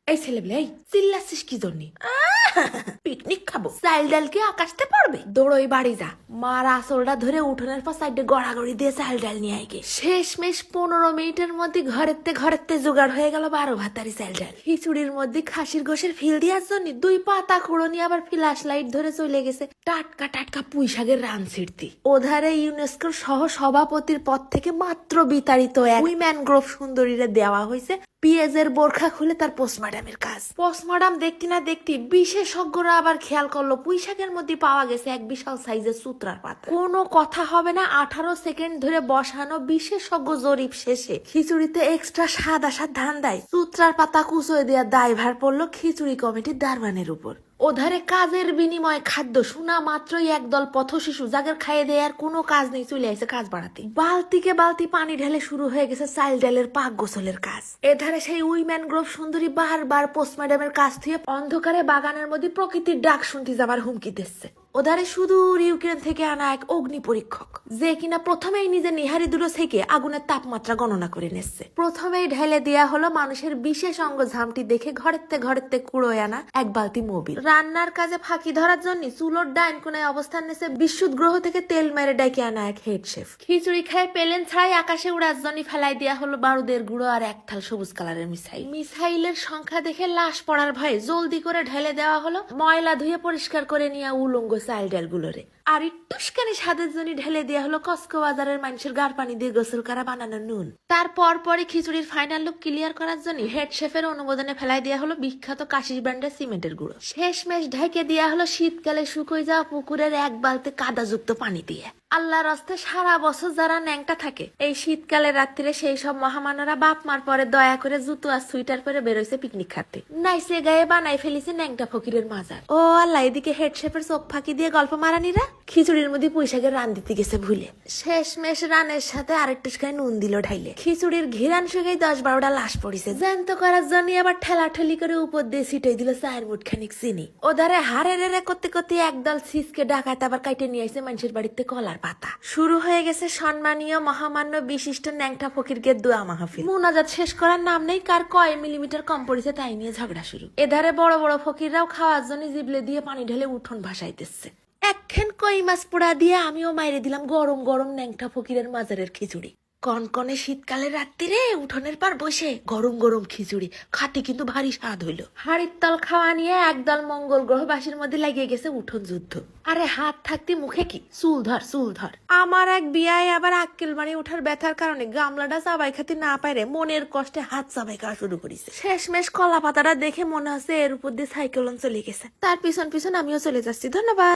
এই ছেলেবেলে, এই চিল্লাচ্ছিস কি জন্যে? পিকনিক খাবো, চাইল ডাল কি আকাশতে পড়বে? দৌড়ই বাড়ি যা, মার আসলটা ধরে উঠোনের পর সাইডে গড়াগড়ি দিয়ে চাইল ডাল নিয়ে আইগে। শেষমেশ 15 মিনিটের মধ্যে ঘরেতে জোগাড় হয়ে গেল 12 ভাতারি চাইল ডাল। খিচুড়ির মধ্যে খাসির গোশের ফিল দেওয়ার জন্য 2 পাতা খুঁড়ো নিয়ে আবার ফ্ল্যাশ লাইট ধরে চলে গেছে টাটকা টাটকা পুঁই শাকের রান ছিড়তি। ওধারে ইউনেস্কোর সহ সভাপতির পদ থেকে মাত্র বিতাড়িত এক উইম্যান গ্রোভ সুন্দরীরে দেওয়া হয়েছে পিএজের বোরখা খুলে তার পোস্টমর্টমের কাজ। পোস্টমর্টম দেখতে না দেখতে বিশেষজ্ঞরা আবার খেয়াল করলো পুঁই শাকের মধ্যে পাওয়া গেছে এক বিশাল সাইজের সূত্রার পাতা। কোনো কথা হবে না, 18 সেকেন্ড ধরে বসানো বিশেষজ্ঞ জরিপ শেষে খিচুড়িতে এক্সট্রা স্বাদ আসার ধান্দায় সূত্রার পাতা কুচোয় দেওয়ার দায়ভার পড়লো খিচুড়ি কমিটির দারবানের উপর। ওধারে কাজের বিনিময়ে খাদ্য শোনা মাত্রই একদল পথ শিশু যাদের খাইয়ে দেয়ার কোনো কাজ নেই চলে আসে কাজ বাড়াতে। বালতিকে বালতি পানি ঢেলে শুরু হয়ে গেছে চাইল ডালের পাক গোসলের কাজ। এধারে সেই উইম্যান গ্রোভ সুন্দরী বারবার পোস্টমর্টমের কাজ থেকে অন্ধকারে বাগানের মধ্যে প্রকৃতির ডাক শুনতে যাবার হুমকি দিচ্ছে। ওধারে সুদূর ইউক্রেন থেকে আনা এক অগ্নি পরীক্ষক যে কিনা প্রথমেই নিজের নিহারি দূর থেকে আগুনের তাপমাত্রা গণনা করে নিচ্ছে। প্রথমেই ঢেলে দেয়া হলো মানুষের বিশেষ অঙ্গ ঝামটি দেখে ঘরেতে কুড়োয় আনা এক বালতি মোবিল। রান্নার কাজে ফাঁকি ধরার জন্য চুলোর ডাইন কোনায় অবস্থান নিয়েছে বিদ্যুৎ গ্রহ থেকে তেল মেরে ডাইকে আনা এক হেড শেফ। খিচুড়ি খায় পেলেন ছাড়াই আকাশে উড়ার জন্য ফেলাই দেওয়া হলো বারুদের গুঁড়ো আর এক থাল সবুজ কালারের মিসাইল। মিসাইলের সংখ্যা দেখে লাশ পড়ার ভয়ে জলদি করে ঢেলে দেওয়া হলো ময়লা ধুয়ে পরিষ্কার করে নিয়ে উলঙ্গ চাইল ডাল গুলোরে। আর একটুখানি স্বাদের জন্য ঢেলে দেওয়া হলো কসকো বাজারের মানুষের গাড় পানি দিয়ে গোসল করা বানানো নুন। তারপর পরে খিচুড়ির ফাইনাল লুক ক্লিয়ার করার জন্য হেড শেফের অনুমোদনে ফেলাই দেওয়া হলো বিখ্যাত কাশিস ব্র্যান্ডের সিমেন্টের গুঁড়ো। শেষমেশ ঢেকে দেওয়া হলো শীতকালে শুকোয় যাওয়া পুকুরের এক বালতি কাদাযুক্ত পানি দিয়ে। আল্লাহর রাস্তায় সারা বছর যারা ন্যাংটা থাকে এই শীতকালের রাত্রিরে সেই সব মহামানরা বাপ মার পরে দয়া করে জুতো আর সুইটার পরে বেরোইছে পিকনিক খাতে। নাইসে গায়ে বানাই ফেলিছে ন্যাংটা ফকিরের মাজার। ও আল্লাহ, এদিকে হেড শেফের চোখ ফাঁকি দিয়ে গল্প মারানিরা খিচুড়ির মধ্যে পুঁই শাকের রান দিতে গেছে ভুলে। শেষমেশ রানের সাথে আরেকটু নুন দিল ঢাইলে। খিচুড়ির ঘিরান শুকেই 10-12টা লাশ পড়িছে। জ্যান্ত করার জন্য আবার ঠেলাঠেলি করে উপর দিয়ে ছিটাই দিল 4 মুঠ খানিক চিনি। ওধারে হারে রে করতে করতে একদল সিসকে ডাকাত আবার কাইটে নিয়ে আসছে মানুষের বাড়িতে কলার পাতা। শুরু হয়ে গেছে সম্মানীয় মহামান্য বিশিষ্ট ন্যাংটা ফকিরকে দোয়া মাহফিল। মুনাজাত শেষ করার নাম নেই, কার কয় মিলিমিটার কম পড়েছে তাই নিয়ে ঝগড়া শুরু। এধারে বড় বড় ফকিররাও খাওয়ার জন্য জিবলে দিয়ে পানি ঢেলে উঠোন ভাসাইতেছে। একখান কই মাছ পোড়া দিয়ে আমিও মাইরে দিলাম গরম গরম ন্যাংটা ফকিরের মাজারের খিচুড়ি। কনকনে শীতকালের রাত্রিরে উঠোনের পার বসে গরম গরম খিচুড়ি খাতে কিন্তু ভারী স্বাদ হইল। হাড়ির তল খাওয়া নিয়ে একদল মঙ্গল গ্রহবাসীর মধ্যে লাগিয়ে গেছে উঠোন যুদ্ধ। আরে হাত থাকতে মুখে কি, চুল ধর। আমার এক বিয়ায় আবার আক্কেল বাড়ি ওঠার ব্যথার কারণে গামলাটা চাবাই খাতে না পারে মনের কষ্টে হাত চাবাই খাওয়া শুরু করেছে। শেষমেশ কলা পাতাটা দেখে মনে হচ্ছে এর উপর দিয়ে সাইকেলন চলে গেছে। তার পিছন আমিও চলে যাচ্ছি। ধন্যবাদ।